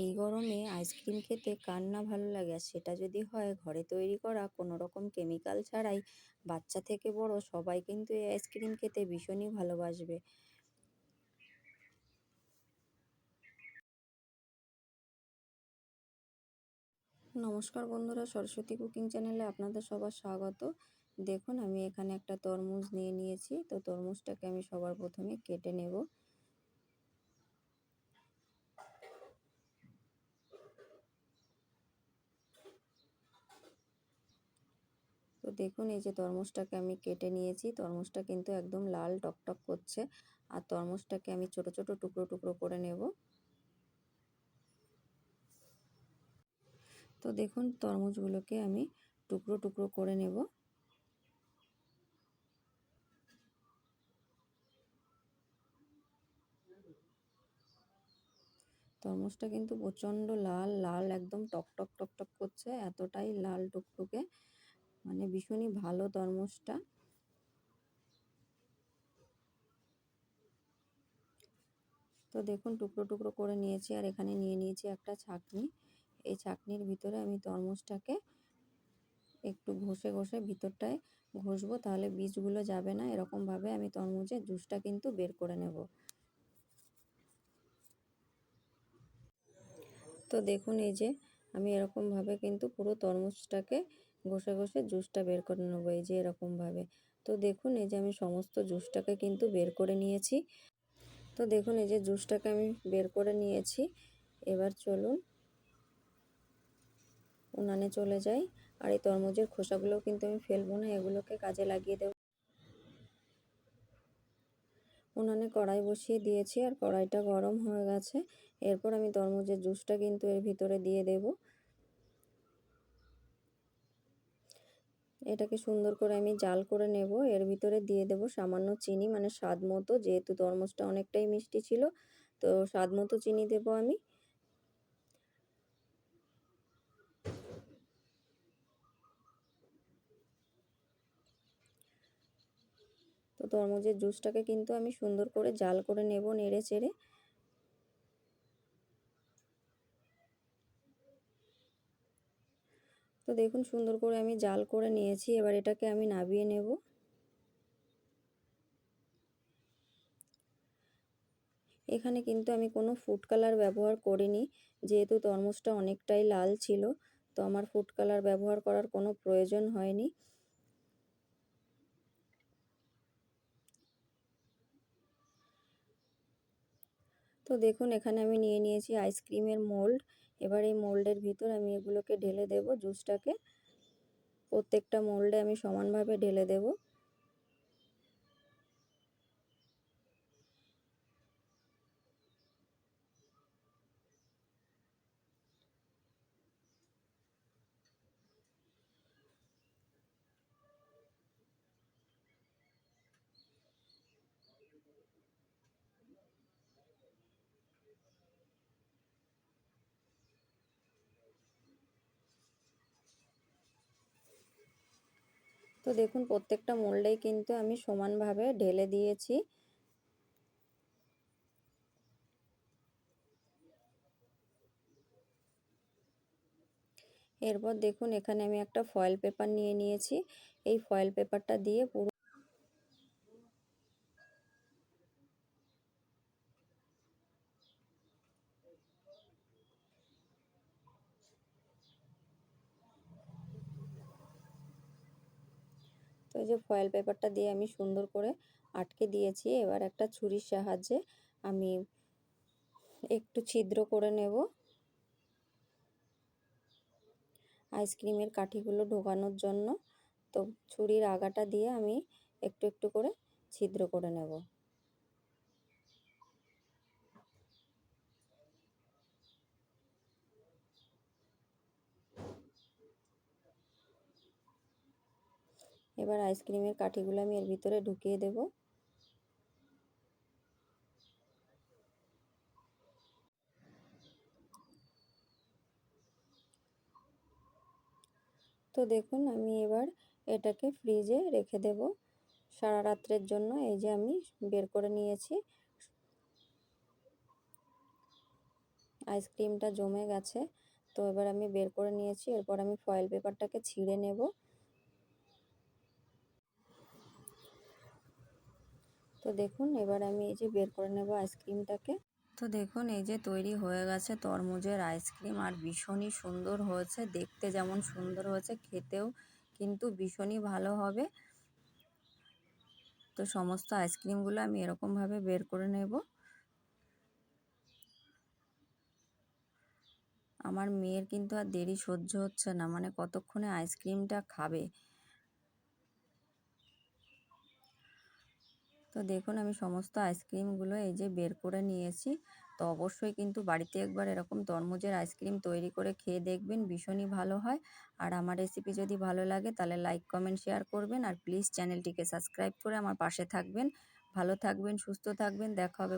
এই গরমে আইসক্রিম খেতে কার না ভালো লাগে, আর সেটা যদি হয় ঘরে তৈরি করা কোনো রকম কেমিক্যাল ছাড়াই। বাচ্চা থেকে বড় সবাই কিন্তু এই আইসক্রিম খেতে ভীষণই ভালোবাসবে। নমস্কার বন্ধুরা, সরস্বতী কুকিং চ্যানেলে আপনাদের সবার স্বাগত। দেখুন, আমি এখানে একটা তরমুজ নিয়ে নিয়েছি। তো তরমুজটাকে আমি সবার প্রথমে কেটে নেব। তো দেখুন, এই যে তরমুজটাকে আমি কেটে নিয়েছি। তরমুজটা কিন্তু একদম লাল টকটক করছে। আর তরমুজটাকে আমি ছোট ছোট টুকরো টুকরো করে নেব। তো দেখুন, তরমুজগুলোকে আমি টুকরো টুকরো করে নেব। তরমুজটা কিন্তু প্রচণ্ড লাল লাল, একদম টকটক টকটক করছে, এতটাই লাল টুকটুকে, মানে ভীষণই ভালো তরমুজটা। তো দেখুন, টুকরো টুকরো করে নিয়েছি। আর এখানে নিয়ে নিয়েছি একটা ছাঁকনি। এই ছাঁকনির ভিতরে আমি তরমুজটাকে একটু ঘষে ঘষে ভিতরটায় ঘষবো, তাহলে বীজগুলো যাবে না। এরকমভাবে আমি তরমুজের জুসটা কিন্তু বের করে নেব। তো দেখুন, এই যে আমি এরকমভাবে কিন্তু পুরো তরমুজটাকে ঘষে ঘষে জুসটা বের করে নেবো, এই যে এরকমভাবে। তো দেখুন, এই যে আমি সমস্ত জুসটাকে কিন্তু বের করে নিয়েছি। তো দেখুন, এই যে জুসটাকে আমি বের করে নিয়েছি। এবার চলুন উনানে চলে যাই। আর এই তরমুজের খোসাগুলোও কিন্তু আমি ফেলবো না, এগুলোকে কাজে লাগিয়ে দেবো। উনানে কড়াই বসিয়ে দিয়েছি, আর কড়াইটা গরম হয়ে গেছে। এরপর আমি তরমুজের জুসটা কিন্তু এর ভিতরে দিয়ে দেব। এটাকে সুন্দর করে আমি জাল করে নেব। এর ভিতরে দিয়ে দেব সামান্য চিনি, মানে স্বাদ মতো, যেহেতু তরমুজটা অনেকটাই মিষ্টি ছিল, তো স্বাদ মতো চিনি দেব আমি। তো তরমুজের জুসটাকে কিন্তু আমি সুন্দর করে জাল করে নেব, নেড়ে চেড়ে। তো দেখুন, সুন্দর করে আমি জাল করে নিয়েছি। এবার এটাকে আমি নাবিয়ে নেব। এখানে কিন্তু আমি কোনো ফুড কালার ব্যবহার করিনি, যেহেতু তরমুজটা অনেকটাই লাল ছিল, তো আমার ফুড কালার ব্যবহার করার কোনো প্রয়োজন হয়নি। তো দেখুন, এখানে আমি নিয়ে নিয়েছি আইসক্রিমের মোল্ড। এবার এই মোল্ডের ভিতর আমি এগুলোকে ঢেলে দেব, জুসটাকে প্রত্যেকটা মোল্ডে আমি সমানভাবে ঢেলে দেব। তো দেখুন, প্রত্যেকটা মোল্ডেই কিন্তু আমি সমানভাবে ঢেলে দিয়েছি। এরপর দেখুন, এখানে আমি একটা ফয়েল পেপার নিয়ে নিয়েছি। এই ফয়েল পেপারটা দিয়ে পুরো তো এই যে ফয়েল পেপারটা দিয়ে আমি সুন্দর করে আটকে দিয়েছি। এবার একটা ছুরির সাহায্যে আমি একটু ছিদ্র করে নেব আইসক্রিমের কাঠিগুলো ঢোকানোর জন্য। তো ছুরির আগাটা দিয়ে আমি একটু একটু করে ছিদ্র করে নেব। এবার আইসক্রিমের কাঠিগুলো আমি এর ভিতরে ঢুকিয়ে দেব। তো দেখুন, আমি এবার এটাকে ফ্রিজে রেখে দেব সারা রাত্রের জন্য। এই যে আমি বের করে নিয়েছি। আইসক্রিমটা জমে গেছে। তো এবার আমি বের করে নিয়েছি। এরপর আমি ফয়েল পেপারটাকে ছিঁড়ে নেব। তো দেখুন এবার আমি এই যে বের করে নেব আইসক্রিমটাকে। তো দেখুন এই যে তৈরি হয়ে গেছে তরমুজের আইসক্রিম, আর ভীষণই সুন্দর হয়েছে, দেখতে যেমন সুন্দর হয়েছে খেতেও কিন্তু ভীষণই ভালো হবে। তো সমস্ত আইসক্রিমগুলো আমি এরকমভাবে বের করে নেব। আমার মেয়ের কিন্তু আর দেরি সহ্য হচ্ছে না, মানে কতক্ষণে আইসক্রিমটা খাবে। তো দেখুন আমি সমস্ত আইসক্রিমগুলো এই যে বের করে নিয়েছি। তো অবশ্যই কিন্তু বাড়িতে একবার এরকম তরমুজের আইসক্রিম তৈরি করে খেয়ে দেখবেন, ভীষণই ভালো হয়। আর আমার রেসিপি যদি ভালো লাগে তাহলে লাইক কমেন্ট শেয়ার করবেন, আর প্লিজ চ্যানেলটিকে সাবস্ক্রাইব করে আমার পাশে থাকবেন। ভালো থাকবেন, সুস্থ থাকবেন, দেখা হবে।